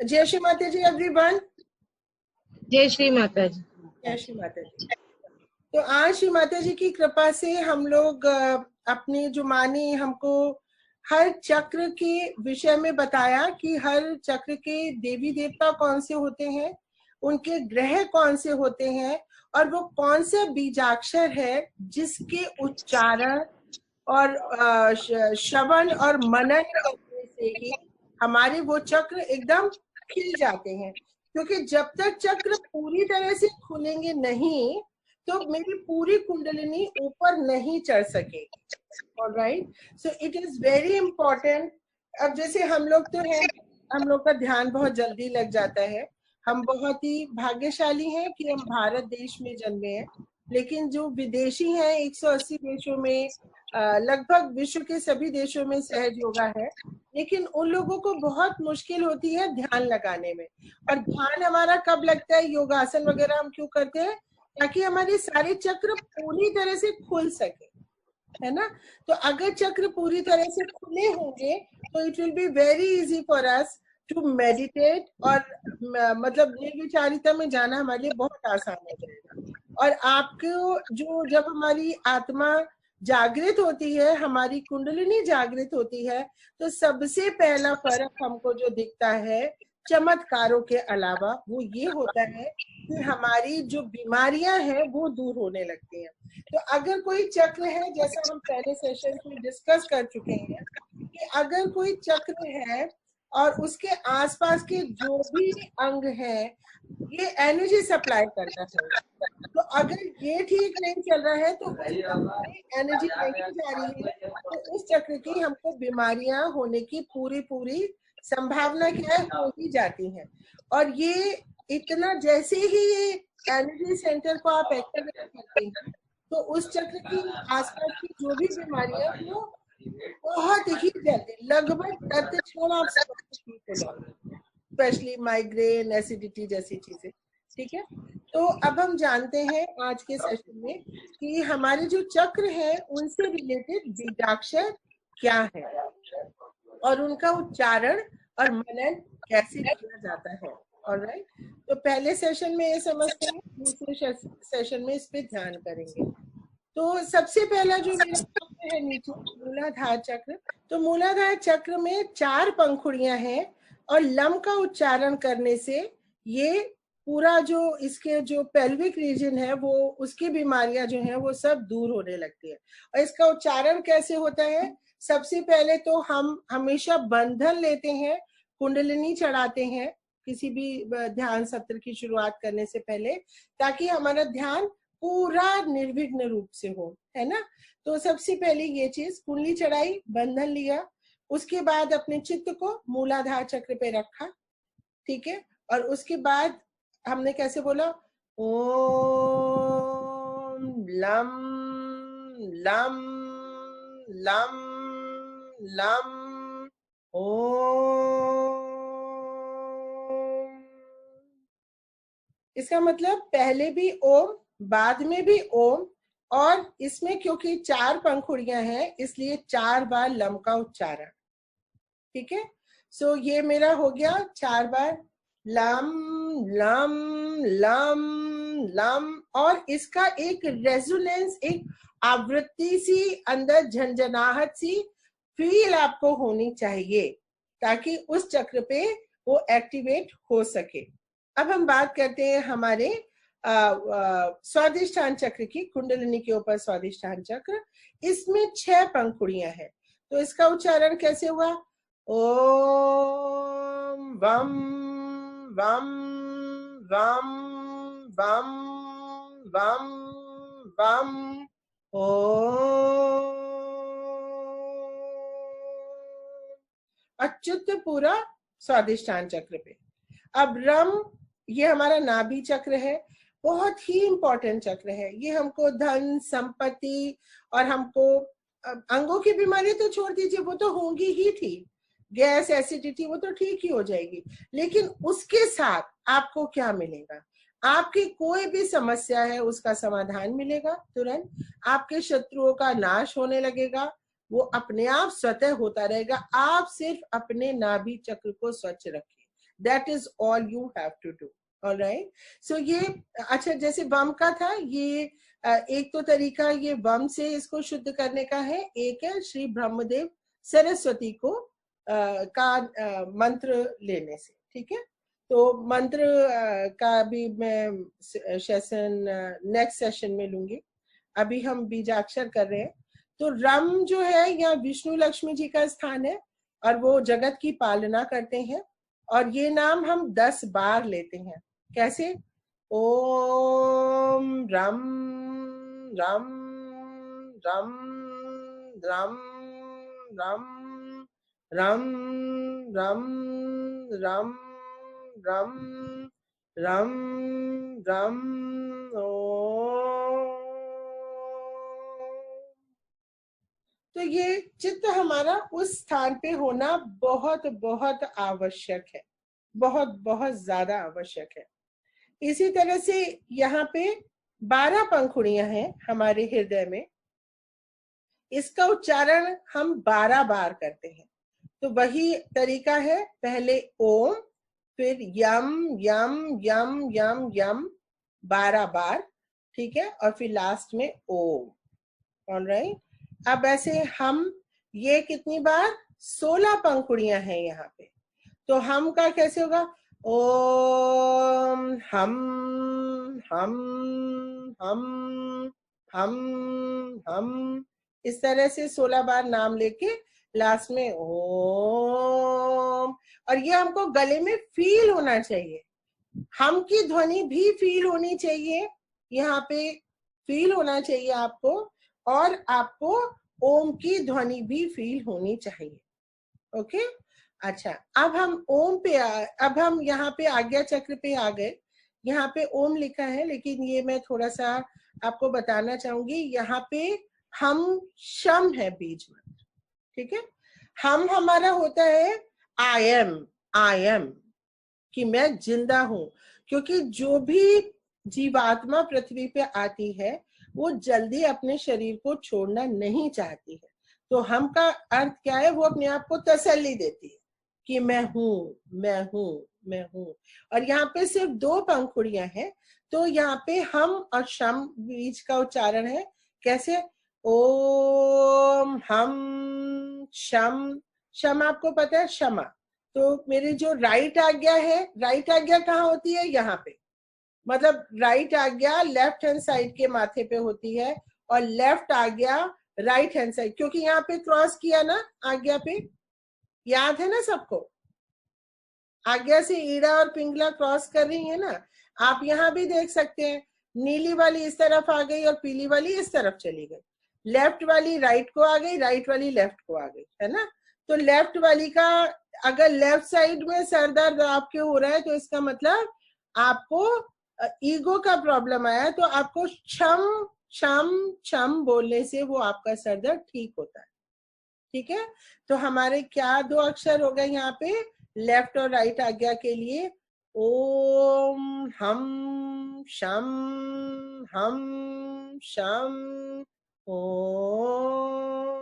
जय श्री माता जी एवरीवन। जय श्री माता जी। जय श्री माता जी। तो आज श्री माता जी की कृपा से हम लोग अपनी जो माँ ने हमको हर चक्र के विषय में बताया कि हर चक्र के देवी देवता कौन से होते हैं, उनके ग्रह कौन से होते हैं और वो कौन सा बीजाक्षर है जिसके उच्चारण और श्रवण और मनन करने से ही हमारे वो चक्र एकदम खिल जाते हैं। क्योंकि जब तक चक्र पूरी तरह से खुलेंगे नहीं तो मेरी पूरी कुंडलिनी ऊपर नहीं चढ़ सकेगी। Alright, so it is very important. अब जैसे हम लोग तो हैं, हम लोग का ध्यान बहुत जल्दी लग जाता है। हम बहुत ही भाग्यशाली हैं कि हम भारत देश में जन्मे हैं, लेकिन जो विदेशी हैं 180 देशों में, लगभग विश्व के सभी देशों में सहज योगा है, लेकिन उन लोगों को बहुत मुश्किल होती है ध्यान लगाने में। और ध्यान हमारा कब लगता है, योगासन वगैरह हम क्यों करते हैं? ताकि हमारे सारे चक्र पूरी तरह से खुल सके, है ना। तो अगर चक्र पूरी तरह से खुले होंगे तो it will be very easy for us to meditate, और मतलब निर्विचारिता में जाना हमारे लिए बहुत आसान हो जाएगा। और आपको जो जब हमारी आत्मा जागृत होती है, हमारी कुंडलिनी जागृत होती है, तो सबसे पहला फर्क हमको जो दिखता है चमत्कारों के अलावा वो ये होता है कि हमारी जो बीमारियां हैं वो दूर होने लगती हैं। तो अगर कोई चक्र है, जैसा हम पहले सेशन में डिस्कस कर चुके हैं कि अगर कोई चक्र है और उसके आसपास के जो भी अंग हैं ये एनर्जी सप्लाई करता है, तो अगर ये ठीक नहीं चल रहा है तो एनर्जी नहीं जा रही है, तो उस चक्र की हमको बीमारियां होने की पूरी पूरी संभावना क्या है, हो ही जाती है। और ये इतना जैसे ही ये एनर्जी सेंटर को आप एक्टिवेट करते हैं तो उस चक्र की आसपास की जो भी बीमारियां वो बहुत ही जल्दी, लगभग तत्क्षण आप ठीक हो जाओगे, स्पेशली माइग्रेन, एसिडिटी जैसी चीजें। ठीक है, तो अब हम जानते हैं आज के सेशन में कि हमारे जो चक्र है उनसे रिलेटेड बीजाक्षर क्या है और उनका उच्चारण और मनन कैसे किया जाता है। ऑलराइट, तो पहले सेशन में ये समझते हैं, दूसरे सेशन में इस पे ध्यान करेंगे। तो सबसे पहला जो मेरा चक्र है नीचे, मूलाधार चक्र। तो मूलाधार चक्र में 4 पंखुड़ियां हैं और लम का उच्चारण करने से ये पूरा जो इसके जो पेल्विक रीजन है वो उसकी बीमारियां जो हैं वो सब दूर होने लगती है। और इसका उच्चारण कैसे होता है? सबसे पहले तो हम हमेशा बंधन लेते हैं, कुंडलिनी चढ़ाते हैं किसी भी ध्यान सत्र की शुरुआत करने से पहले, ताकि हमारा ध्यान पूरा निर्विघ्न रूप से हो, है ना। तो सबसे पहले ये चीज, कुंडली चढ़ाई, बंधन लिया, उसके बाद अपने चित्त को मूलाधार चक्र पे रखा, ठीक है। और उसके बाद हमने कैसे बोला, ओम लम लम लम लम ओम। इसका मतलब पहले भी ओम, बाद में भी ओम, और इसमें क्योंकि 4 पंखुड़ियां हैं इसलिए 4 बार लम का उच्चारण। ठीक है, सो ये मेरा हो गया 4 बार लम लम लम लम। और इसका एक रेजोनेंस, एक आवृत्ति सी, अंदर झंझनाहट सी फील आपको होनी चाहिए ताकि उस चक्र पे वो एक्टिवेट हो सके। अब हम बात करते हैं हमारे स्वादिष्ठान चक्र की, कुंडलिनी के ऊपर स्वादिष्ठान चक्र। इसमें 6 पंखुड़ियां हैं, तो इसका उच्चारण कैसे हुआ? ओम वम वम वम वम वम वम ओम। अच्युत पूरा स्वादिष्ठान चक्र पे। अब रम, ये हमारा नाभि चक्र है, बहुत ही इंपॉर्टेंट चक्र है। ये हमको धन, संपत्ति और हमको अंगों की बीमारी तो छोड़ दीजिए, वो तो होंगी ही थी, गैस, एसिडिटी, वो तो ठीक ही हो जाएगी, लेकिन उसके साथ आपको क्या मिलेगा? आपकी कोई भी समस्या है उसका समाधान मिलेगा तुरंत, आपके शत्रुओं का नाश होने लगेगा, वो अपने आप स्वतः होता रहेगा। आप सिर्फ अपने नाभि चक्र को स्वच्छ रखिए, That is all you have to do. All right. So ये अच्छा, जैसे वम का था, ये एक तो तरीका ये वम से इसको शुद्ध करने का है, एक है श्री ब्रह्मदेव सरस्वती को का मंत्र लेने से। ठीक है, तो मंत्र का भी मैं सेशन नेक्स्ट सेशन में लूंगी। अभी हम बीजाक्षर कर रहे हैं। तो रम जो है यहाँ विष्णु लक्ष्मी जी का स्थान है और वो जगत की पालना करते हैं, और ये नाम हम 10 बार लेते हैं। कैसे? ओम रम रम रम रम रम रम रम रम रम रम रम ओम। तो ये चित्त हमारा उस स्थान पे होना बहुत बहुत आवश्यक है, बहुत बहुत ज्यादा आवश्यक है। इसी तरह से यहाँ पे 12 पंखुड़ियां हैं हमारे हृदय में, इसका उच्चारण हम 12 बार करते हैं। तो वही तरीका है, पहले ओम, फिर यम यम यम यम यम 12 बार, ठीक है, और फिर लास्ट में ओम। ऑलराइट, अब ऐसे हम ये कितनी बार? 16 पंखुड़ियां हैं यहाँ पे। तो हम का कैसे होगा? ओम हम हम हम हम इस तरह से 16 बार नाम लेके लास्ट में ओम। और ये हमको गले में फील होना चाहिए, हम की ध्वनि भी फील होनी चाहिए, यहाँ पे फील होना चाहिए आपको, और आपको ओम की ध्वनि भी फील होनी चाहिए। ओके, अच्छा, अब हम ओम पे अब हम यहाँ पे आज्ञा चक्र पे आ गए। यहाँ पे ओम लिखा है, लेकिन ये मैं थोड़ा सा आपको बताना चाहूंगी। यहाँ पे हम शम है बीज मंत्र, ठीक है। हम हमारा होता है आई एम, कि मैं जिंदा हूं, क्योंकि जो भी जीवात्मा पृथ्वी पे आती है वो जल्दी अपने शरीर को छोड़ना नहीं चाहती है। तो हम का अर्थ क्या है? वो अपने आप को तसल्ली देती है कि मैं हूं, मैं हूं, मैं हूं। और यहाँ पे सिर्फ 2 पंखुड़ियां हैं, तो यहाँ पे हम और शम बीज का उच्चारण है। कैसे? ओम हम शम। शम आपको पता है, क्षमा। तो मेरी जो राइट आज्ञा है, राइट आज्ञा कहाँ होती है? यहाँ पे, मतलब राइट आज्ञा लेफ्ट हैंड साइड के माथे पे होती है, और लेफ्ट आज्ञा राइट हैंड साइड, क्योंकि यहाँ पे क्रॉस किया ना आज्ञा पे, याद है ना सबको? आज्ञा से ईड़ा और पिंगला क्रॉस कर रही है ना। आप यहाँ भी देख सकते हैं, नीली वाली इस तरफ आ गई और पीली वाली इस तरफ चली गई, लेफ्ट वाली राइट को आ गई, राइट वाली लेफ्ट को आ गई, है ना। तो लेफ्ट वाली का अगर लेफ्ट साइड में सर दर्द आपके हो रहा है, तो इसका मतलब आपको ईगो का प्रॉब्लम आया है। तो आपको क्षम क्षम क्षम बोलने से वो आपका सर दर्द ठीक होता है, ठीक है। तो हमारे क्या 2 अक्षर हो गए यहाँ पे लेफ्ट और राइट आज्ञा के लिए? ओम हम शम ओम,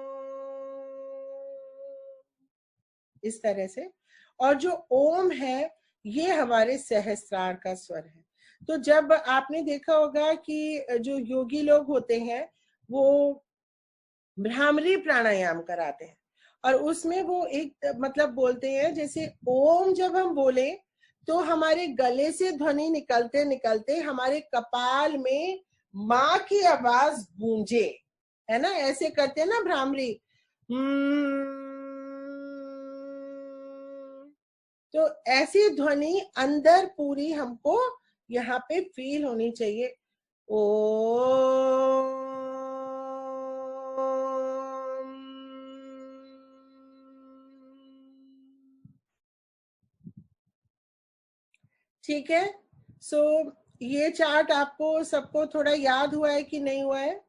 इस तरह से। और जो ओम है ये हमारे सहस्त्रार का स्वर है। तो जब आपने देखा होगा कि जो योगी लोग होते हैं वो भ्रामरी प्राणायाम कराते हैं, और उसमें वो एक मतलब बोलते हैं, जैसे ओम जब हम बोले तो हमारे गले से ध्वनि निकलते निकलते हमारे कपाल में माँ की आवाज गूंजे, है ना, ऐसे करते हैं ना भ्रामरी। तो ऐसी ध्वनि अंदर पूरी हमको यहाँ पे फील होनी चाहिए। ओ ठीक है। सो ये चार्ट आपको सबको थोड़ा याद हुआ है कि नहीं हुआ है?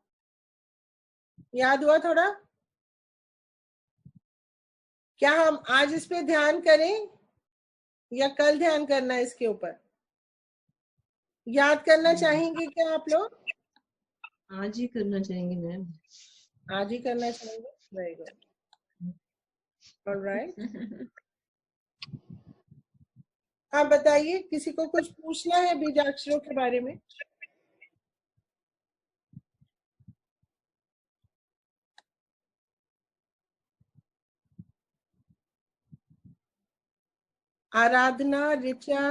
याद हुआ थोड़ा? क्या हम आज इस पे ध्यान करें या कल ध्यान करना है इसके ऊपर? याद करना चाहेंगे क्या आप लोग? आज ही करना चाहेंगे मैम। आज ही करना चाहेंगे, वेरी गुड, ऑलराइट। हाँ बताइए, किसी को कुछ पूछना है बीजाक्षरों के बारे में? आराधना, ऋचा,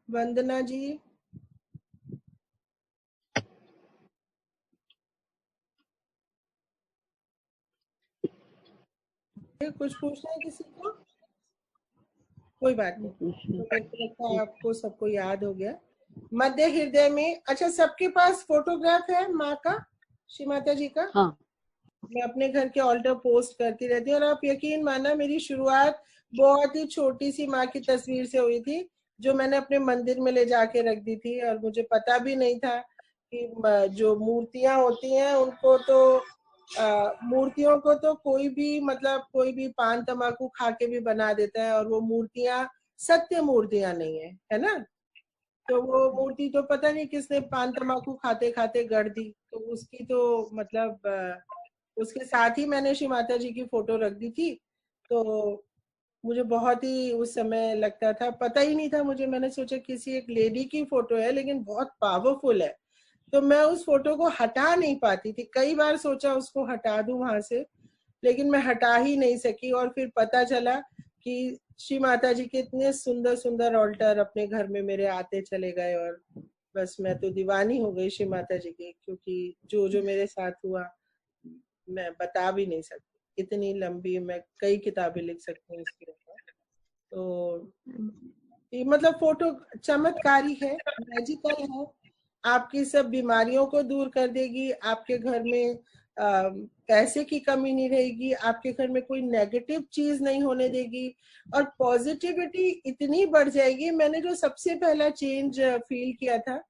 वंदना जी, कुछ पूछना है किसी को? कोई बात नहीं, तो मेरे को लगता है आपको सबको याद हो गया। मध्य हृदय में, अच्छा सबके पास फोटोग्राफ है माँ का, श्री माता जी का? हाँ। मैं अपने घर के ऑल्टर पोस्ट करती रहती हूँ, और आप यकीन मानना मेरी शुरुआत बहुत ही छोटी सी माँ की तस्वीर से हुई थी, जो मैंने अपने मंदिर में ले जाके रख दी थी, और मुझे पता भी नहीं था कि जो मूर्तियां होती हैं उनको तो मूर्तियों को तो कोई भी, मतलब कोई भी पान तंबाकू खा के भी बना देता है, और वो मूर्तियां सत्य मूर्तियां नहीं है ना? तो वो मूर्ति तो पता नहीं किसने पान तंबाकू खाते खाते गढ़ दी, तो उसकी तो मतलब उसके साथ ही मैंने श्री माता जी की फोटो रख दी थी। तो मुझे बहुत ही उस समय लगता था, पता ही नहीं था मुझे, मैंने सोचा किसी एक लेडी की फोटो है लेकिन बहुत पावरफुल है, तो मैं उस फोटो को हटा नहीं पाती थी। कई बार सोचा उसको हटा दूं वहां से, लेकिन मैं हटा ही नहीं सकी। और फिर पता चला कि श्री माता जी के इतने सुंदर सुंदर ऑल्टर अपने घर में मेरे आते चले गए, और बस मैं तो दीवानी हो गई श्री माता जी की, क्योंकि जो जो मेरे साथ हुआ मैं बता भी नहीं सकती, इतनी लंबी, मैं कई किताबें लिख सकती हूँ इसके ऊपर। तो ये मतलब फोटो चमत्कारी है, मैजिकल है, आपकी सब बीमारियों को दूर कर देगी, आपके घर में पैसे की कमी नहीं रहेगी, आपके घर में कोई नेगेटिव चीज नहीं होने देगी, और पॉजिटिविटी इतनी बढ़ जाएगी। मैंने जो सबसे पहला चेंज फील किया था,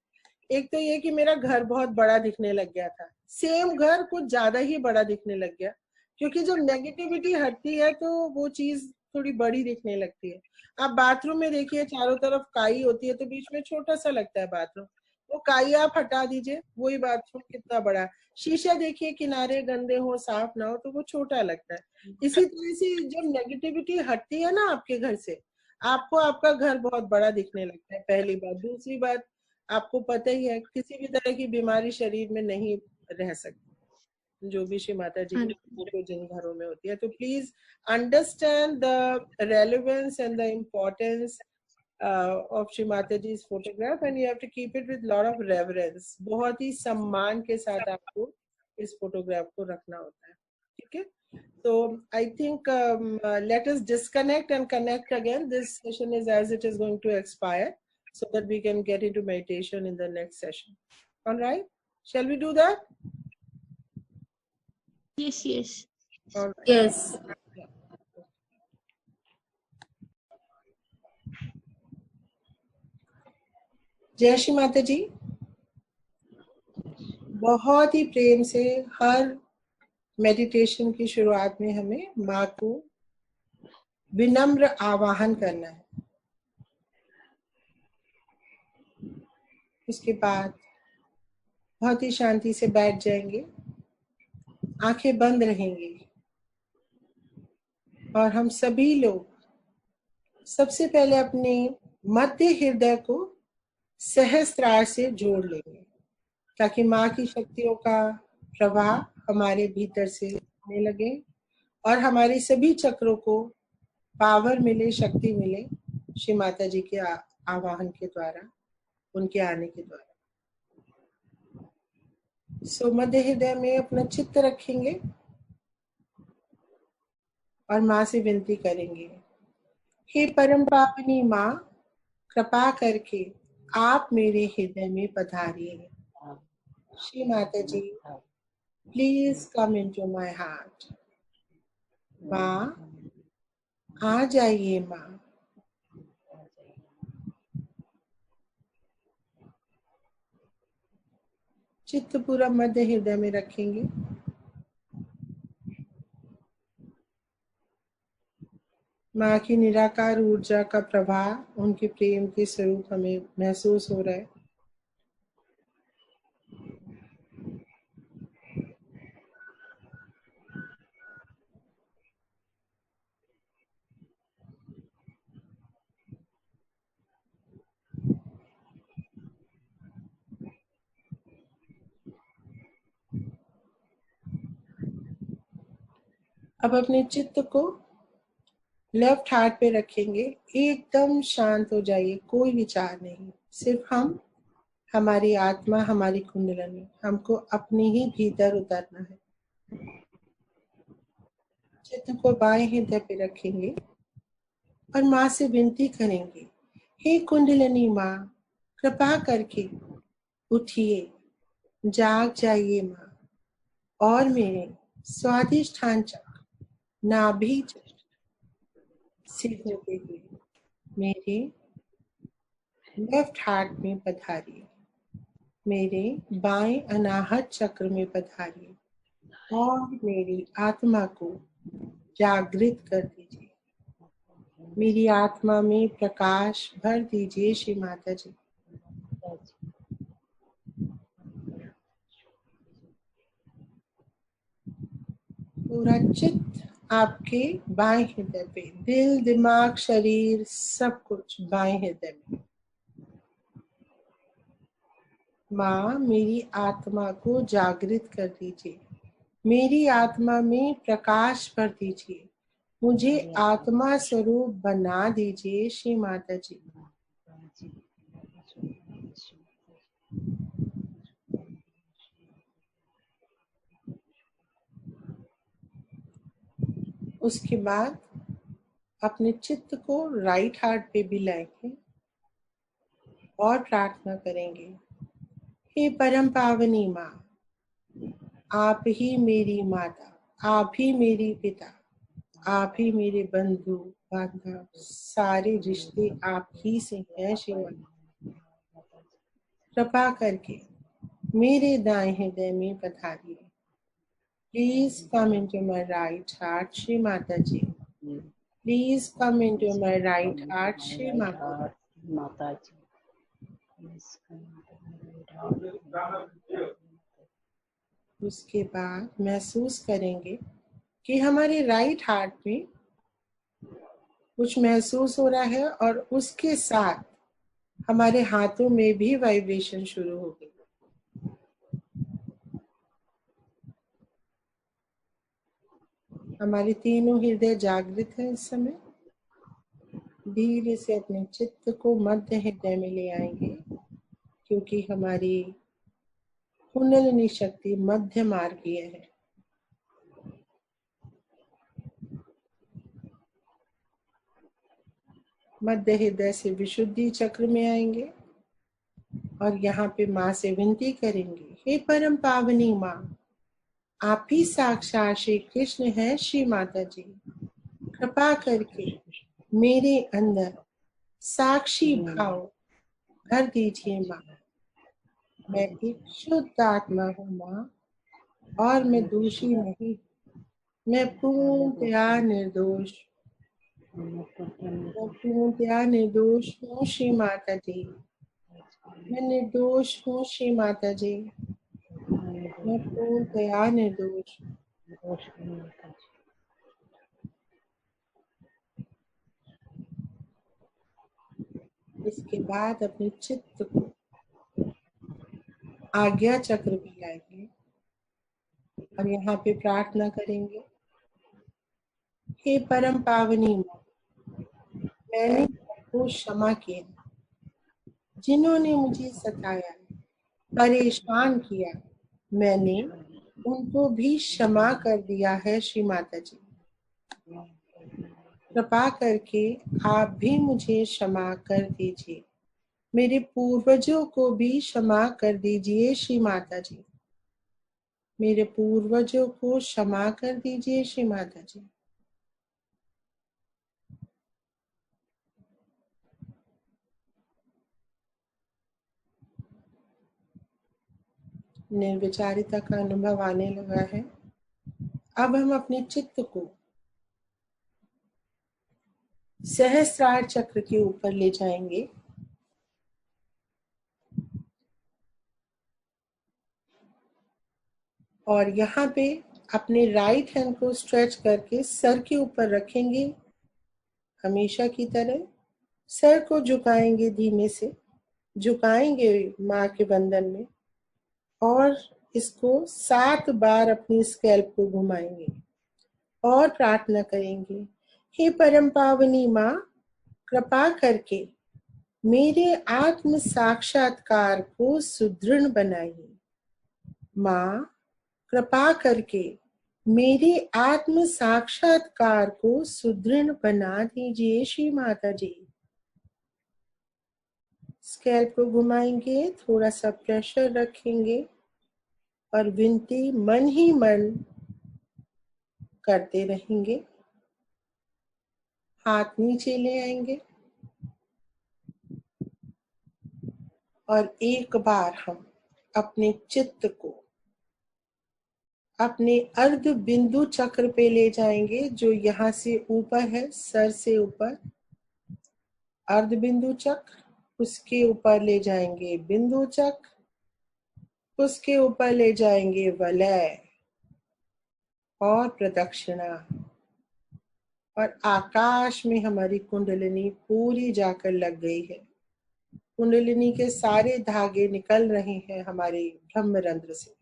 एक तो ये कि मेरा घर बहुत बड़ा दिखने लग गया था, सेम घर कुछ ज्यादा ही बड़ा दिखने लग गया, क्योंकि जब नेगेटिविटी हटती है तो वो चीज थोड़ी बड़ी दिखने लगती है। आप बाथरूम में देखिए, चारों तरफ काई होती है तो बीच में छोटा सा लगता है बाथरूम, वो काई आप हटा दीजिए, वही बाथरूम कितना बड़ा। शीशा देखिए, किनारे गंदे हो साफ ना हो तो वो छोटा लगता है। इसी तरह से जब नेगेटिविटी हटती है ना आपके घर से, आपको आपका घर बहुत बड़ा दिखने लगता है, पहली बात। दूसरी बात, आपको पता ही है किसी भी तरह की बीमारी शरीर में नहीं रह सकती, जो भी श्री माता जी की फोटो जिन घरों में होती है। तो please understand the relevance and the importance of Shri Mataji's photograph, and you have to keep it with lot of reverence. बहुत ही सम्मान के साथ आपको इस फोटोग्राफ को रखना होता है, ठीक है? So I think let us disconnect and connect again. This session is as it is going to expire, so that we can get into meditation in the next session. All right? Shall we do that? Yes, yes. All right. Yes. Yeah. जय श्री माता जी। बहुत ही प्रेम से हर meditation की शुरुआत में हमें माँ को विनम्र आवाहन करना है। उसके बाद बहुत ही शांति से बैठ जाएंगे, आंखें बंद रहेंगी, और हम सभी लोग सबसे पहले अपने मध्य हृदय को सहस्त्रार से जोड़ लेंगे, ताकि माँ की शक्तियों का प्रवाह हमारे भीतर से होने लगे, और हमारे सभी चक्रों को पावर मिले, शक्ति मिले, श्री माता जी के आवाहन के द्वारा, उनके आने के द्वारा। सो मध्य हृदय में अपना चित्त रखेंगे और माँ से विनती करेंगे, हे परम पावनी माँ, कृपा करके आप मेरे हृदय में पधारिए। Shri Mata ji, please come into my heart. माँ आ जाइए माँ। चित्त पूरा मध्य हृदय में रखेंगे। माँ की निराकार ऊर्जा का प्रवाह, उनके प्रेम के स्वरूप हमें महसूस हो रहा है। अब अपने चित्त को लेफ्ट हार्ट पे रखेंगे, एकदम शांत हो जाइए, कोई विचार नहीं, सिर्फ हम, हमारी आत्मा, हमारी कुंडलनी, हमको अपने ही भीतर उतरना है। चित्त को बाएं हृदय पे रखेंगे और माँ से विनती करेंगे, हे कुंडलनी माँ, कृपा करके उठिए, जाग जाइए माँ, और मेरे स्वादिष्ठान चक्र, नाभि से होते हुए मेरे लेफ्ट हार्ट में पधारिए, मेरे बाएं अनाहत चक्र में पधारिए और मेरी आत्मा को जागृत कर दीजिए। मेरी आत्मा में प्रकाश भर दीजिए श्री माता जी। पूरा चित्त आपके बाएं हृदय पे, दिल, दिमाग, शरीर, सब कुछ बाएं हृदय में। माँ, मेरी आत्मा को जागृत कर दीजिए, मेरी आत्मा में प्रकाश भर दीजिए, मुझे आत्मा स्वरूप बना दीजिए श्री माता जी। उसके बाद अपने चित्त को राइट हार्ट पे भी लाएंगे और प्रार्थना करेंगे, हे परम पावनी माँ, आप ही मेरी माता, आप ही मेरी पिता, आप ही मेरे बंधु बांधव, सारे रिश्ते आप ही से हैं श्री माता। कृपा करके मेरे दाएं हृदय में पधारिए। Please come into my right heart Shri Mata ji. Please come into my right heart Shri Mata ji. उसके बाद महसूस करेंगे कि हमारे राइट हार्ट में कुछ महसूस हो रहा है और उसके साथ हमारे हाथों में भी वाइब्रेशन शुरू हो गई। हमारे तीनों हृदय जागृत है इस समय। धीरे से अपने चित्त को मध्य हृदय में ले आएंगे, क्योंकि हमारी कुंडलिनी शक्ति मध्य मार्गीय है। मध्य हृदय से विशुद्धि चक्र में आएंगे और यहाँ पे माँ से विनती करेंगे, हे परम पावनी माँ, आप ही साक्षात श्री कृष्ण है श्री माता जी। कृपा करके मेरे अंदर साक्षी भाव भर दीजिए माँ। मैं एक शुद्ध आत्मा हूँ माँ, और मैं दोषी नहीं, मैं पूर्णतया निर्दोष, मैं पूर्णतया निर्दोष हूँ श्री माता जी। मैं निर्दोष हूँ श्री माता जी, मैं पूर्णतया निर्दोष। इसके बाद अपने चित्त को आज्ञा चक्र भी लाएंगे और यहाँ पे प्रार्थना करेंगे, हे परम पावनी माँ, मैंने सबको क्षमा किया, जिन्होंने मुझे सताया, परेशान किया, मैंने उनको भी क्षमा कर दिया है श्री माता जी। कृपा करके आप भी मुझे क्षमा कर दीजिए, मेरे पूर्वजों को भी क्षमा कर दीजिए श्री माता जी। मेरे पूर्वजों को क्षमा कर दीजिए श्री माता जी। निर्विचारिता का अनुभव आने लगा है। अब हम अपने चित्त को सहस्त्रार चक्र के ऊपर ले जाएंगे और यहाँ पे अपने राइट हैंड को स्ट्रेच करके सर के ऊपर रखेंगे, हमेशा की तरह सर को झुकाएंगे, धीमे से झुकाएंगे माँ के बंधन में, और इसको 7 बार अपनी स्कैल्प को घुमाएंगे और प्रार्थना करेंगे। हे परम पावनी माँ, कृपा करके मेरे आत्म साक्षात्कार को सुदृढ़ बनाइए। माँ, कृपा करके मेरे आत्म साक्षात्कार को सुदृढ़ बना दीजिए। श्री माता जी, स्कैल्प को घुमाएंगे, थोड़ा सा प्रेशर रखेंगे और विनती मन ही मन करते रहेंगे। हाथ नीचे ले आएंगे और एक बार हम अपने चित्त को अपने अर्ध बिंदु चक्र पे ले जाएंगे, जो यहाँ से ऊपर है, सर से ऊपर अर्ध बिंदु चक्र, उसके ऊपर ले जाएंगे बिंदु चक्र, उसके ऊपर ले जाएंगे वलय और प्रदक्षिणा, और आकाश में हमारी कुंडलिनी पूरी जाकर लग गई है। कुंडलिनी के सारे धागे निकल रहे हैं हमारे ब्रह्मरंध्र से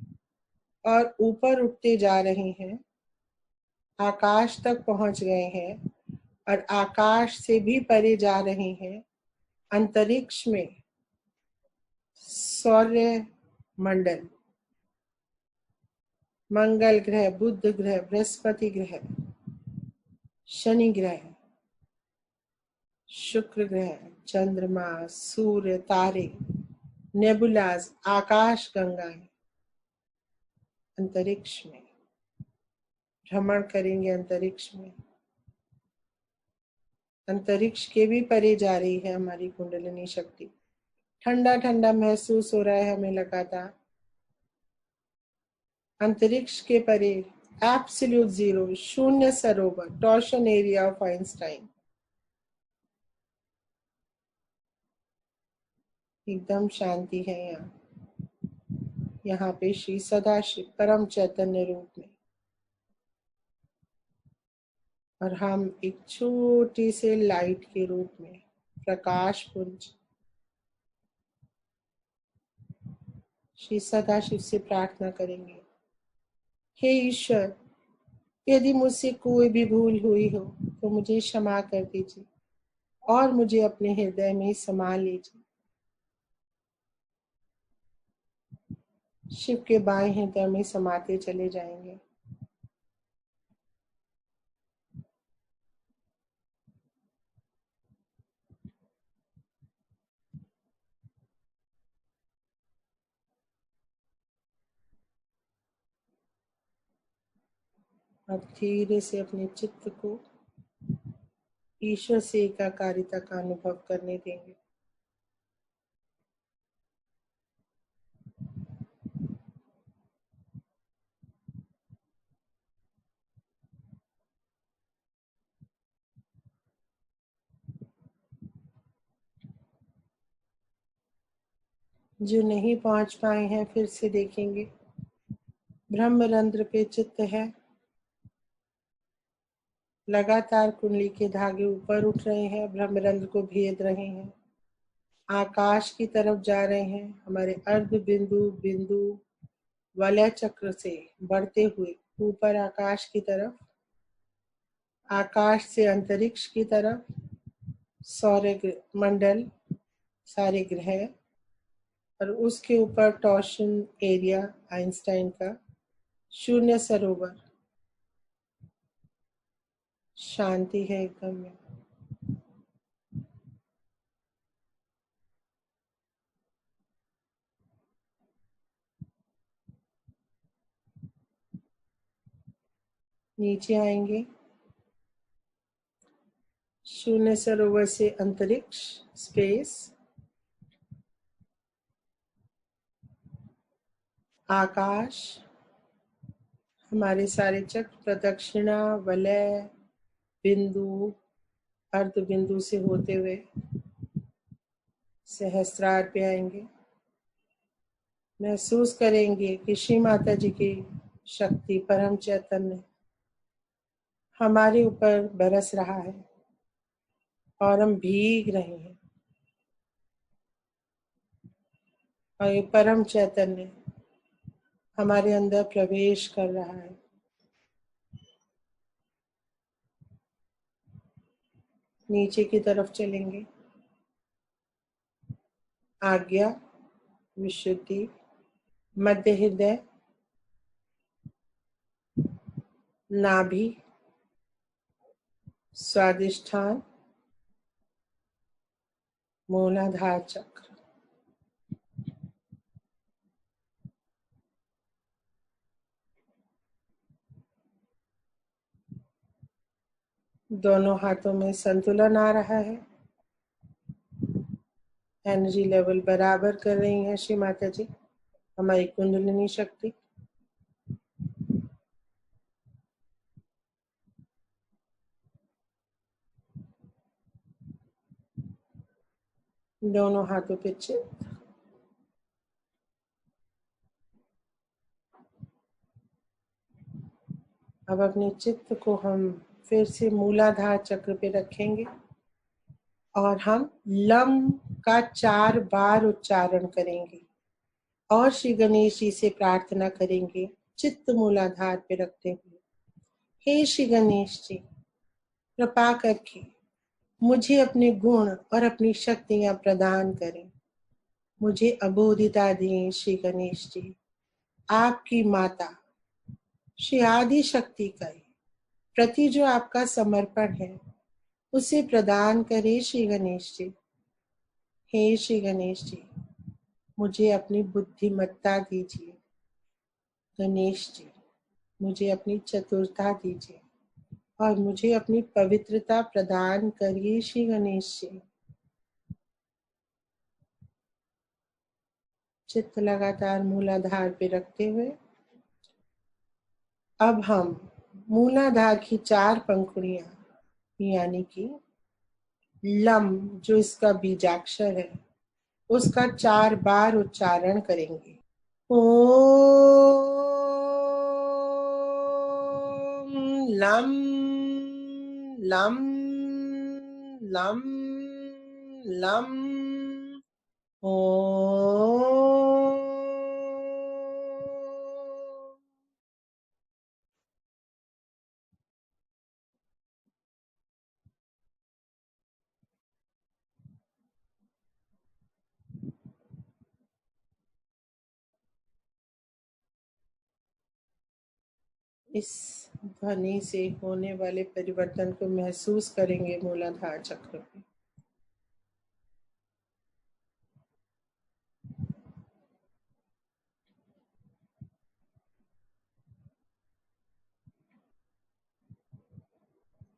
और ऊपर उठते जा रहे हैं, आकाश तक पहुंच गए हैं और आकाश से भी परे जा रहे हैं। अंतरिक्ष में सौर्य मंडल, मंगल ग्रह, बुध ग्रह, बृहस्पति ग्रह, शनि ग्रह, शुक्र ग्रह, चंद्रमा, सूर्य, तारे, नेबुलाज, आकाश गंगाएं अंतरिक्ष में भ्रमण करेंगे। अंतरिक्ष में, अंतरिक्ष के भी परे जा रही है हमारी कुंडलिनी शक्ति। ठंडा ठंडा महसूस हो रहा है हमें लगातार। अंतरिक्ष के परे एब्सोल्यूट जीरो, शून्य सरोवर, टॉर्शन एरिया ऑफ आइंस्टाइन, एकदम शांति है यहाँ पे श्री सदाशिव परम चैतन्य रूप में। और हम एक छोटे से लाइट के रूप में प्रकाश पुंज श्री सदाशिव से प्रार्थना करेंगे। हे ईश्वर, यदि मुझसे कोई भी भूल हुई हो तो मुझे क्षमा कर दीजिए और मुझे अपने हृदय में समा लीजिए। शिव के बाएं हृदय में समाते चले जाएंगे। अब धीरे से अपने चित्त को ईश्वर से एकाकारिता का अनुभव करने देंगे। जो नहीं पहुंच पाए हैं फिर से देखेंगे। ब्रह्मरंध्र पे चित्त है, लगातार कुंडली के धागे ऊपर उठ रहे हैं, ब्रह्मरंध्र को भेद रहे हैं, आकाश की तरफ जा रहे हैं। हमारे अर्ध बिंदु बिंदु वलय चक्र से बढ़ते हुए ऊपर आकाश की तरफ, आकाश से अंतरिक्ष की तरफ, सौर्य मंडल, सारे ग्रह, और उसके ऊपर टॉर्शन एरिया आइंस्टाइन का, शून्य सरोवर, शांति है एकदम में। नीचे आएंगे, शून्य सरोवर से अंतरिक्ष, स्पेस, आकाश, हमारे सारे चक्र, प्रदक्षिणा, वलय, बिंदु, अर्ध बिंदु से होते हुए सहस्त्रार पे आएंगे। महसूस करेंगे कि श्री माता जी की शक्ति, परम चैतन्य हमारे ऊपर बरस रहा है और हम भीग रहे हैं, और ये परम चैतन्य हमारे अंदर प्रवेश कर रहा है। नीचे की तरफ चलेंगे। आज्ञा, विशुद्धि, मध्य हृदय, नाभि, स्वादिष्ठान, मूलाधार चक्र। दोनों हाथों में संतुलन आ रहा है। एनर्जी लेवल बराबर कर रही है श्री माता जी हमारी कुंडलिनी शक्ति। दोनों हाथों पे चित्त। अब अपने चित्त को हम फिर से मूलाधार चक्र पे रखेंगे और हम लम का 4 बार उच्चारण करेंगे और श्री गणेश जी से प्रार्थना करेंगे चित्त मूलाधार पे रखते हुए। हे श्री गणेश जी, कृपा करके मुझे अपने गुण और अपनी शक्तियां प्रदान करें। मुझे अबोधिता दें श्री गणेश जी। आपकी माता श्री आदि शक्ति का प्रति जो आपका समर्पण है उसे प्रदान करे श्री गणेश जी। हे श्री गणेश जी, मुझे अपनी बुद्धिमत्ता दीजिए। गणेश जी, मुझे अपनी चतुरता दीजिए और मुझे अपनी पवित्रता प्रदान करिए श्री गणेश जी। चित्त लगातार मूलाधार पे रखते हुए अब हम मूलाधार की 4 पंखुड़ियां यानी कि लम जो इसका बीजाक्षर है उसका 4 बार उच्चारण करेंगे। ओम लम लम लम लम ओम। इस ध्वनि से होने वाले परिवर्तन को महसूस करेंगे मूलाधार चक्र पे।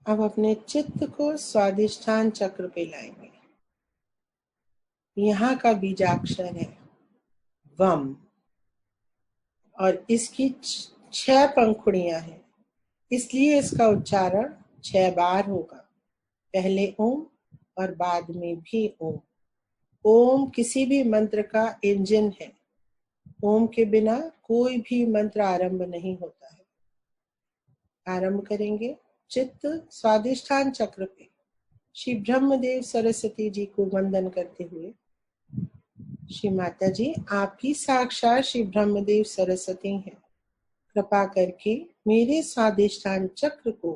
अब अपने चित्त को स्वादिष्ठान चक्र पे लाएंगे। यहाँ का बीजाक्षर है वम और इसकी 6 पंखुड़ियां हैं, इसलिए इसका उच्चारण 6 बार होगा। पहले ओम और बाद में भी ओम। ओम किसी भी मंत्र का इंजन है। ओम के बिना कोई भी मंत्र आरंभ नहीं होता है। आरंभ करेंगे चित्त स्वादिष्ठान चक्र पे श्री ब्रह्मदेव सरस्वती जी को वंदन करते हुए। श्री माता जी, आपकी साक्षात श्री ब्रह्मदेव सरस्वती हैं। कृपा करके मेरे स्वादिष्ठान चक्र को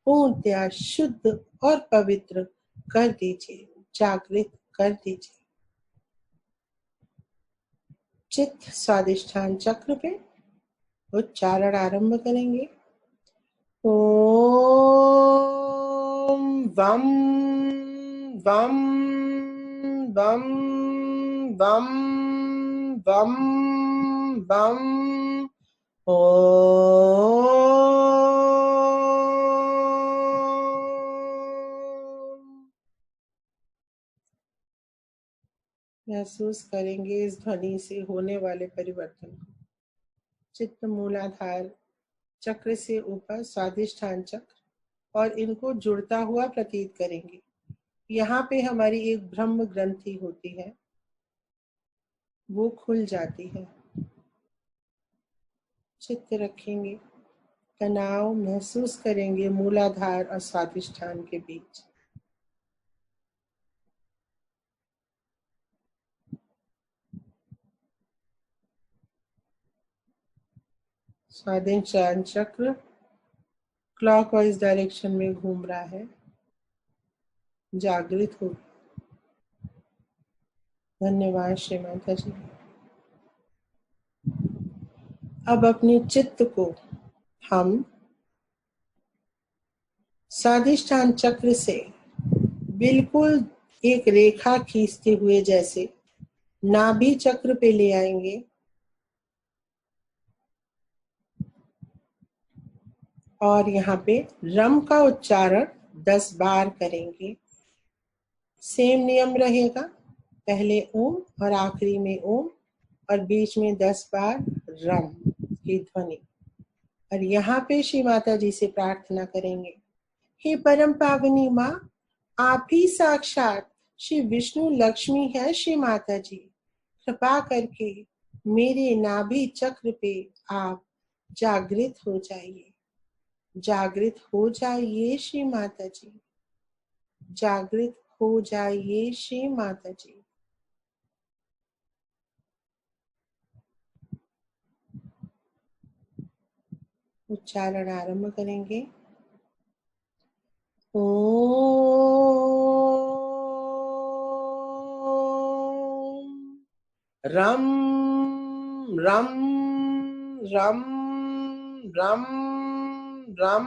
पूर्णतया शुद्ध और पवित्र कर दीजिए, जागृत कर दीजिए। चित्त स्वादिष्ठान चक्र पे उच्चारण आरंभ करेंगे। ओम वम वम वम वम वम वम ओम। महसूस करेंगे इस ध्वनि से होने वाले परिवर्तन को। चित्त मूलाधार चक्र से ऊपर स्वादिष्ठान चक्र और इनको जुड़ता हुआ प्रतीत करेंगे। यहाँ पे हमारी एक ब्रह्म ग्रंथि होती है, वो खुल जाती है। चित्त रखेंगे, तनाव महसूस करेंगे मूलाधार और स्वादिष्ठान के बीच। स्वादिष्ठान चक्र क्लॉकवाइज डायरेक्शन में घूम रहा है। जागृत हो। धन्यवाद श्री माता जी। अब अपने चित्त को हम स्वादिष्ठान चक्र से बिल्कुल एक रेखा खींचते हुए जैसे नाभि चक्र पे ले आएंगे और यहाँ पे रम का उच्चारण 10 बार करेंगे। सेम नियम रहेगा, पहले ओम और आखिरी में ओम और बीच में 10 बार रम की ध्वनि। और यहाँ पे श्री माता जी से प्रार्थना करेंगे, हे परम पावनी माँ, आप ही साक्षात श्री विष्णु लक्ष्मी है। श्री माता जी, कृपा करके मेरे नाभि चक्र पे आप जागृत हो जाइए, जागृत हो जाइए श्री माता जी, जागृत हो जाइए श्री माता जी। उच्चारण आरंभ करेंगे। ओम रम रम रम रम रम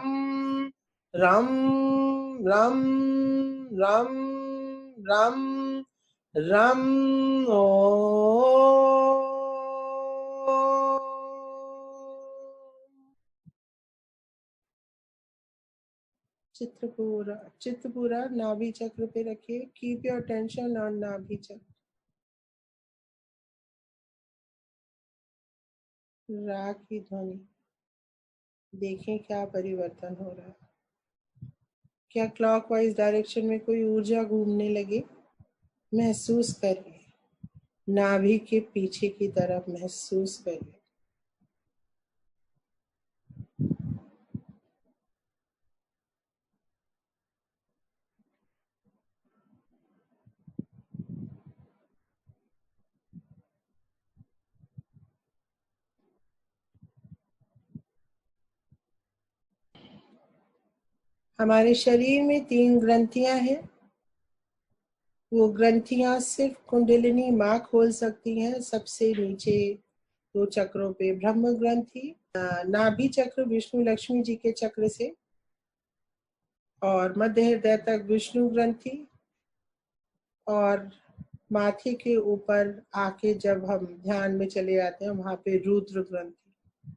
रम रम रम रम रम ओ चित्त पूरा नाभि चक्र पे रखिए। कीप योर टेंशन ऑन नाभि चक्र। रा की ध्वनि, देखें क्या परिवर्तन हो रहा है। क्या क्लॉकवाइज डायरेक्शन में कोई ऊर्जा घूमने लगे? महसूस करिए, नाभि के पीछे की तरफ महसूस करिए। हमारे शरीर में 3 ग्रंथियां हैं। वो ग्रंथियां सिर्फ कुंडलिनी माँ खोल सकती हैं। सबसे नीचे 2 चक्रों पे ब्रह्म ग्रंथि, नाभि चक्र विष्णु लक्ष्मी जी के चक्र से, और मध्य हृदय तक विष्णु ग्रंथि, और माथे के ऊपर आके जब हम ध्यान में चले जाते हैं वहां पे रुद्र ग्रंथि।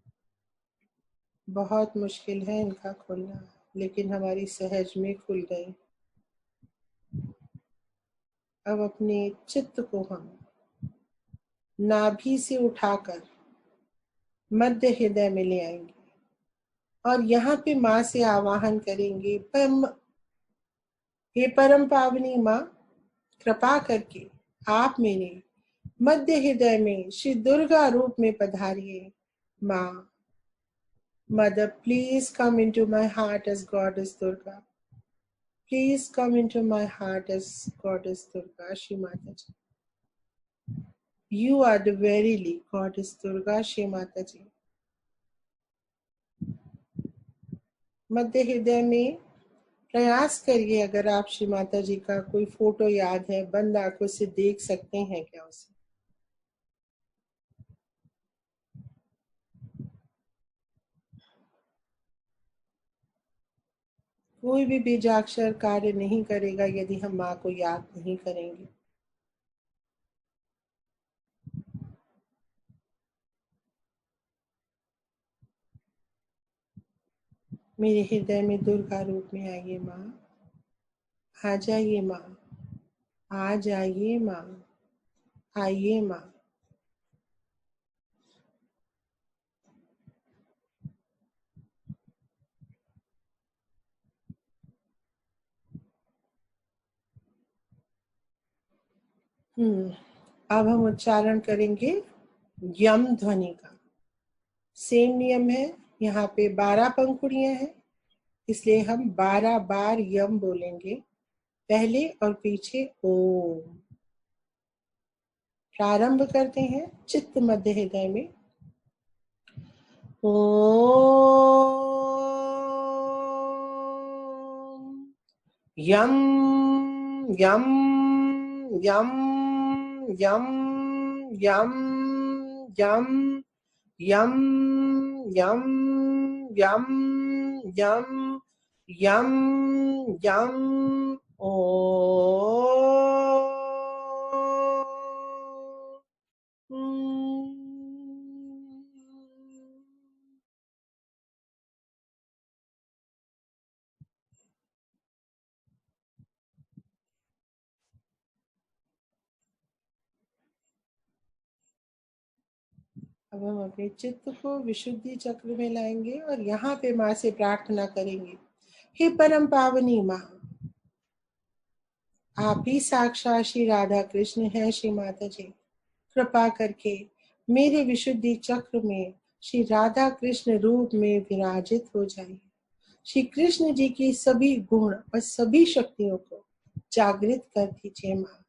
बहुत मुश्किल है इनका खोलना, लेकिन हमारी सहज में खुल गई। अब अपने चित्त को हम नाभि से उठाकर मध्य हृदय में ले आएंगे और यहाँ पे माँ से आवाहन करेंगे, हे परम पावनी माँ, कृपा करके आप मेरे मध्य हृदय में श्री दुर्गा रूप में पधारिए। माँ, Mother, please come into my heart as Goddess Durga. Please come into my heart as Goddess Durga, Shri Mataji. You are the verily Goddess Durga, Shri Mataji. मध्य हृदय में प्रयास करिए, अगर आप श्री माता जी का कोई फोटो याद है, बंद आंखों से देख सकते हैं क्या उसे? कोई भी बीजाक्षर कार्य नहीं करेगा यदि हम माँ को याद नहीं करेंगे। मेरे हृदय में दुर्गा रूप में आइए माँ, आ जाइए माँ, आ जाइए माँ, आइए माँ। अब हम उच्चारण करेंगे यम ध्वनि का। सेम नियम है, यहाँ पे 12 पंखुड़ियां हैं, इसलिए हम 12 बार यम बोलेंगे, पहले और पीछे ओम। प्रारंभ करते हैं चित्त मध्य हृदय में। ओम यम यम यम यम यम यम यम यम यम यम यम यम ओ अब हम अपने चित्त को विशुद्धि चक्र में लाएंगे और यहाँ पे माँ से प्रार्थना करेंगे, हे परम पावनी माँ, आप ही साक्षात श्री राधा कृष्ण हैं। श्री माता जी कृपा करके मेरे विशुद्धि चक्र में श्री राधा कृष्ण रूप में विराजित हो जाइए। श्री कृष्ण जी की सभी गुण और सभी शक्तियों को जागृत कर दीजिए माँ।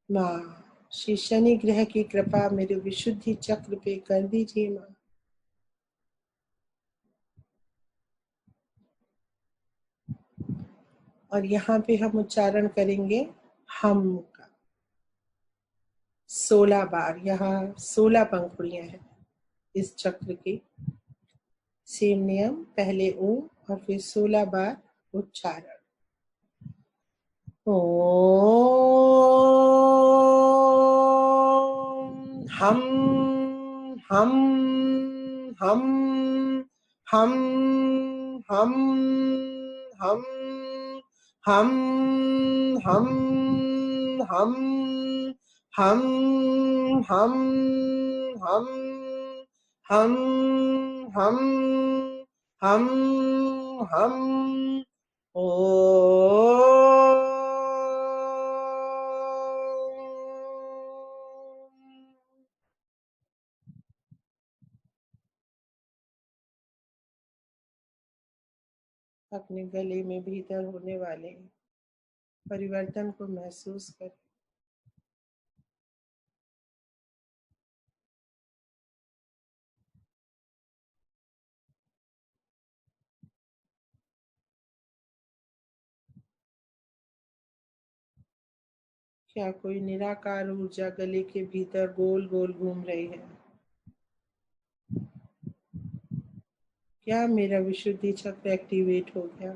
माँ श्री शनि ग्रह की कृपा मेरे विशुद्धि चक्र पे कर दीजिए माँ। और यहाँ पे हम उच्चारण करेंगे हम का 16 बार। यहाँ 16 पंखुड़ियां हैं इस चक्र की। सेम नियम, पहले ओम और फिर 16 बार उच्चारण। ओम हम हम हम हम हम हम हम हम हम हम हम हम हम हम हम ओ अपने गले में भीतर होने वाले परिवर्तन को महसूस करें। क्या कोई निराकार ऊर्जा गले के भीतर गोल गोल घूम रही है? क्या मेरा विशुद्धि चक्र एक्टिवेट हो गया?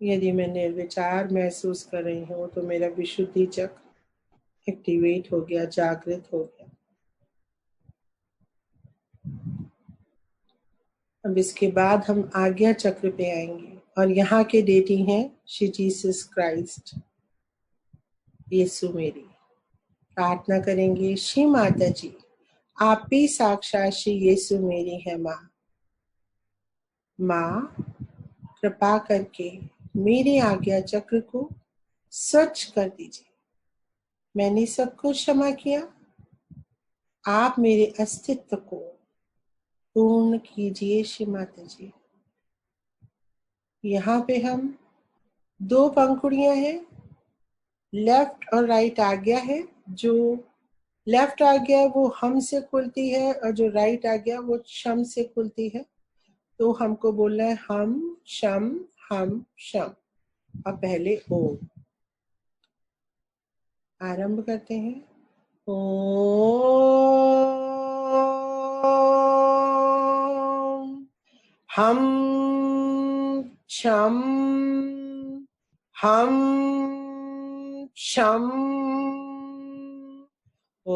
यदि मैं निर्विचार महसूस कर रही हूँ तो मेरा विशुद्धि चक्र एक्टिवेट हो गया, जागृत हो गया। अब इसके बाद हम आज्ञा चक्र पे आएंगे और यहाँ के डेटी हैं श्री जीसस क्राइस्ट, यीशु मेरी। प्रार्थना करेंगे, श्री माता जी आप ही साक्षात श्री यीशु मेरी है माँ। माँ कृपा करके मेरे आज्ञा चक्र को स्वच्छ कर दीजिए। मैंने सब कुछ क्षमा किया, आप मेरे अस्तित्व को पूर्ण कीजिए श्री माता जी। यहाँ पे हम 2 पंखुड़ियां हैं, लेफ्ट और राइट आज्ञा है। जो लेफ्ट आज्ञा है वो हम से खुलती है और जो राइट आज्ञा वो शम से खुलती है। तो हमको बोलना है हम शम और पहले ओम। आरंभ करते हैं। ओम हम शम ओ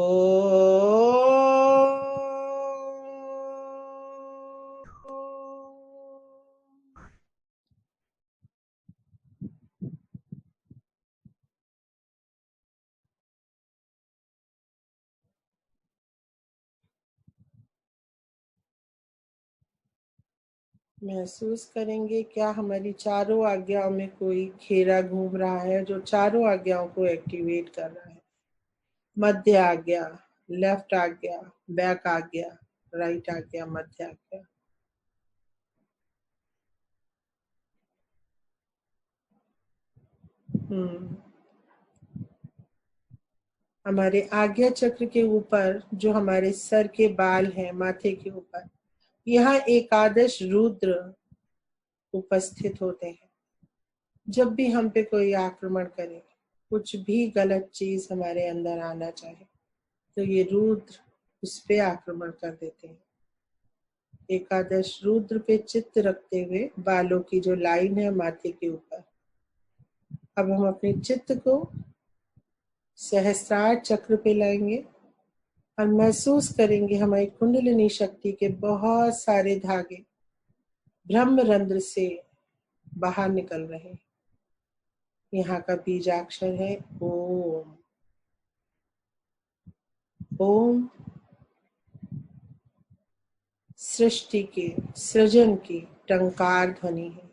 महसूस करेंगे क्या हमारी चारों आज्ञाओं में कोई घेरा घूम रहा है जो चारों आज्ञाओं को एक्टिवेट कर रहा है। मध्य आज्ञा, लेफ्ट आज्ञा, बैक आज्ञा, राइट आज्ञा, मध्य आज्ञा। हमारे आज्ञा चक्र के ऊपर जो हमारे सर के बाल हैं, माथे के ऊपर, यहाँ एकादश रुद्र उपस्थित होते हैं। जब भी हम पे कोई आक्रमण करे, कुछ भी गलत चीज हमारे अंदर आना चाहे, तो ये रुद्र उस पे आक्रमण कर देते हैं। एकादश रुद्र पे चित्त रखते हुए बालों की जो लाइन है माथे के ऊपर, अब हम अपने चित्त को सहस्त्रार चक्र पे लाएंगे और महसूस करेंगे हमारी कुंडलिनी शक्ति के बहुत सारे धागे ब्रह्म रंध्र से बाहर निकल रहे हैं। यहाँ का बीजाक्षर है ओम। ओम सृष्टि के, सृजन की टंकार ध्वनि है।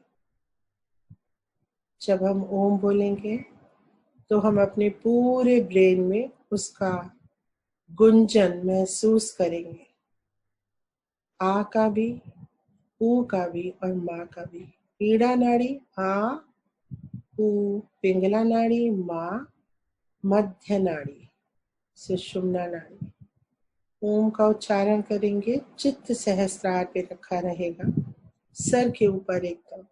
जब हम ओम बोलेंगे तो हम अपने पूरे ब्रेन में उसका गुंजन महसूस करेंगे। आ का भी, ऊ का भी और माँ का भी। पीड़ा नाड़ी आ, ऊ, पिंगला नाड़ी माँ, मध्य नाड़ी, सुषुम्ना नाड़ी। ओम का उच्चारण करेंगे, चित्त सहस्त्रार पे रखा रहेगा, सर के ऊपर एकदम।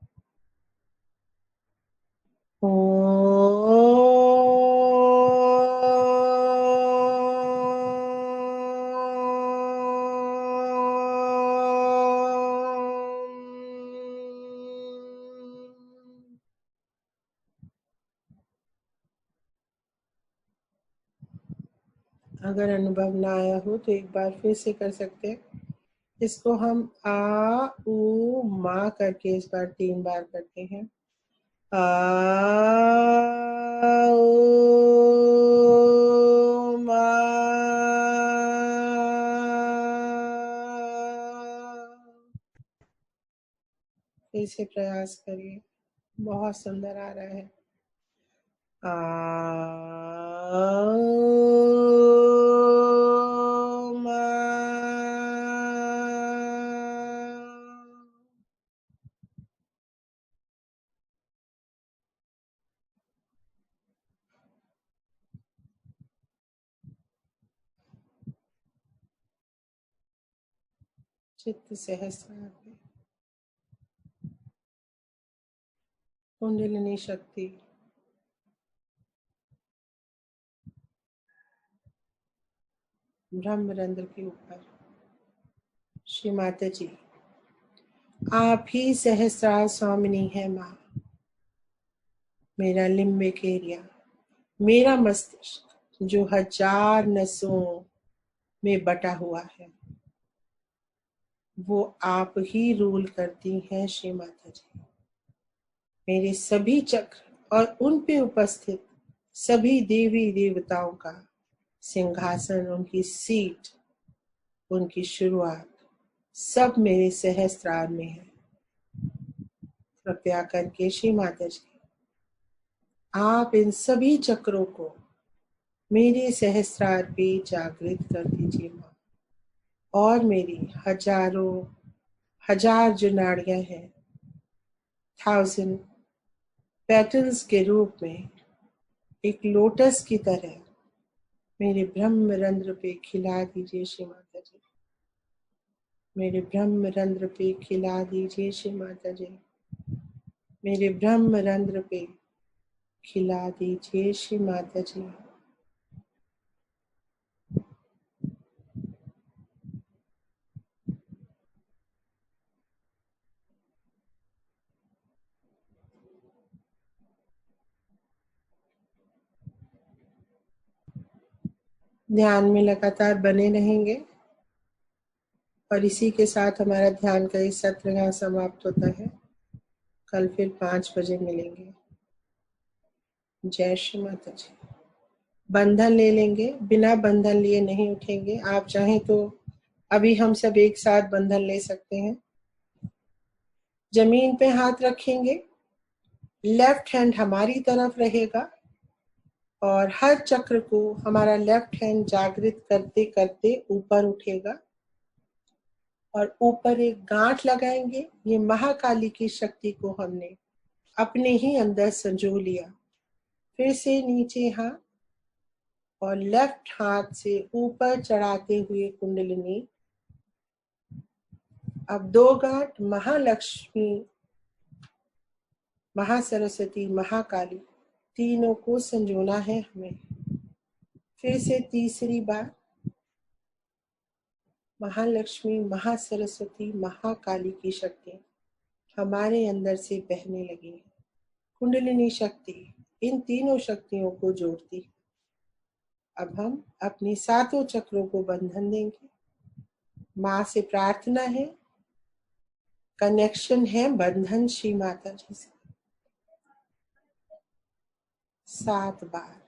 अगर अनुभव ना आया हो तो एक बार फिर से कर सकते हैं। इसको हम आ, ऊ, मा करके इस बार 3 बार करते हैं। आ, ऊ, मा। फिर से प्रयास करिए, बहुत सुंदर आ रहा है। चित्त सहस्त्रार में कुंडलिनी शक्ति ब्रह्मरंध्र के ऊपर। श्री माता जी, आप ही सहस्त्रार स्वामिनी है माँ। मेरा लिम्बिक एरिया, मेरा मस्तिष्क जो 1000 नसों में बटा हुआ है, वो आप ही रूल करती हैं श्री माता जी। मेरे सभी चक्र और उन पे उपस्थित सभी देवी देवताओं का सिंहासन, उनकी सीट, उनकी शुरुआत सब मेरे सहस्त्रार में है। कृपया करके श्री माता जी, आप इन सभी चक्रों को मेरे सहस्त्रार पे जागृत कर दीजिए माँ। और मेरी हजारों हजार जो नाड़ियां हैं, 1000 पेटल्स के रूप में एक लोटस की तरह मेरे ब्रह्म रंध्र पे खिला दीजिए श्री माता जी। मेरे ब्रह्म रंध्र पे खिला दीजिए श्री माता जी। मेरे ब्रह्म रंध्र पे खिला दीजिए श्री माता जी। ध्यान में लगातार बने रहेंगे और इसी के साथ हमारा ध्यान का ये सत्र यहाँ समाप्त होता है। कल फिर 5 बजे मिलेंगे। जय श्री माता जी। बंधन ले लेंगे, बिना बंधन लिए नहीं उठेंगे। आप चाहें तो अभी हम सब एक साथ बंधन ले सकते हैं। जमीन पे हाथ रखेंगे, लेफ्ट हैंड हमारी तरफ रहेगा और हर चक्र को हमारा लेफ्ट हैंड जागृत करते करते ऊपर उठेगा और ऊपर एक गांठ लगाएंगे। ये महाकाली की शक्ति को हमने अपने ही अंदर संजो लिया। फिर से नीचे हाथ और लेफ्ट हाथ से ऊपर चढ़ाते हुए कुंडलिनी। अब 2 गांठ महालक्ष्मी महासरस्वती, महाकाली, तीनों को संजोना है हमें। फिर से तीसरी बार महालक्ष्मी, महासरस्वती, महाकाली की शक्ति हमारे अंदर से बहने लगी है। कुंडलिनी शक्ति इन तीनों शक्तियों को जोड़ती है। अब हम अपने सातों चक्रों को बंधन देंगे। माँ से प्रार्थना है, कनेक्शन है बंधन श्री माता जी से। 7 बार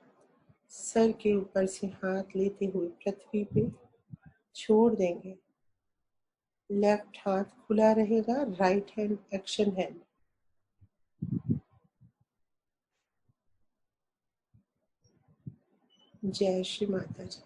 सर के ऊपर से हाथ लेते हुए पृथ्वी पे छोड़ देंगे। लेफ्ट हाथ खुला रहेगा, राइट हैंड एक्शन हैंड। जय श्री माता जी।